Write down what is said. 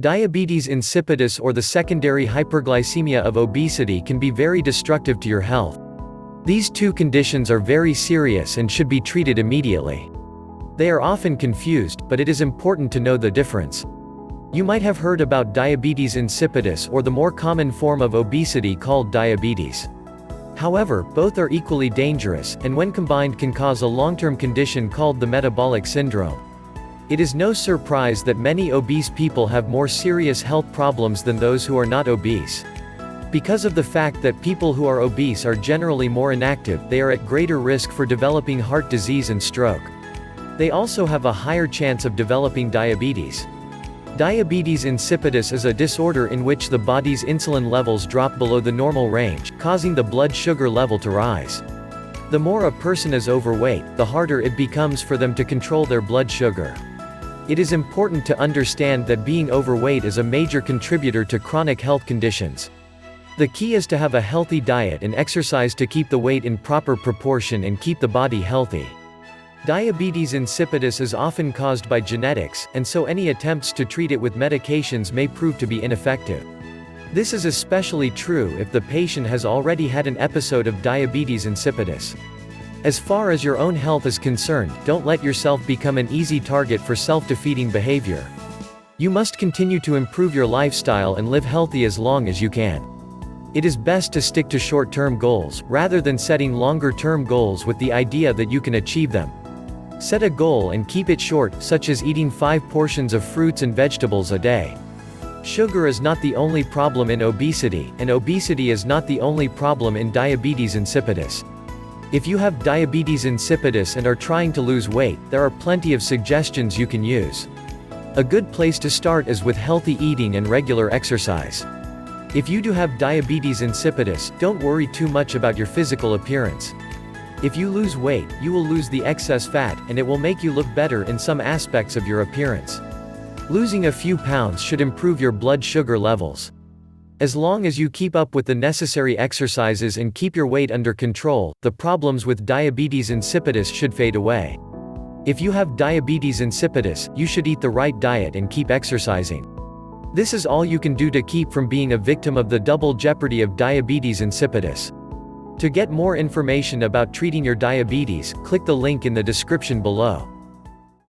Diabetes insipidus, or the secondary hyperglycemia of obesity, can be very destructive to your health. These two conditions are very serious and should be treated immediately. They are often confused, but it is important to know the difference. You might have heard about diabetes insipidus, or the more common form of obesity called diabetes. However, both are equally dangerous, and when combined can cause a long-term condition called the metabolic syndrome. It is no surprise that many obese people have more serious health problems than those who are not obese. Because of the fact that people who are obese are generally more inactive, they are at greater risk for developing heart disease and stroke. They also have a higher chance of developing diabetes. Diabetes insipidus is a disorder in which the body's insulin levels drop below the normal range, causing the blood sugar level to rise. The more a person is overweight, the harder it becomes for them to control their blood sugar. It is important to understand that being overweight is a major contributor to chronic health conditions. The key is to have a healthy diet and exercise to keep the weight in proper proportion and keep the body healthy. Diabetes insipidus is often caused by genetics, and so any attempts to treat it with medications may prove to be ineffective. This is especially true if the patient has already had an episode of diabetes insipidus. As far as your own health is concerned, don't let yourself become an easy target for self-defeating behavior. You must continue to improve your lifestyle and live healthy as long as you can. It is best to stick to short-term goals, rather than setting longer-term goals with the idea that you can achieve them. Set a goal and keep it short, such as eating 5 portions of fruits and vegetables a day. Sugar is not the only problem in obesity, and obesity is not the only problem in diabetes insipidus. If you have diabetes insipidus and are trying to lose weight, there are plenty of suggestions you can use. A good place to start is with healthy eating and regular exercise. If you do have diabetes insipidus, don't worry too much about your physical appearance. If you lose weight, you will lose the excess fat, and it will make you look better in some aspects of your appearance. Losing a few pounds should improve your blood sugar levels. As long as you keep up with the necessary exercises and keep your weight under control, the problems with diabetes insipidus should fade away. If you have diabetes insipidus, you should eat the right diet and keep exercising. This is all you can do to keep from being a victim of the double jeopardy of diabetes insipidus. To get more information about treating your diabetes, click the link in the description below.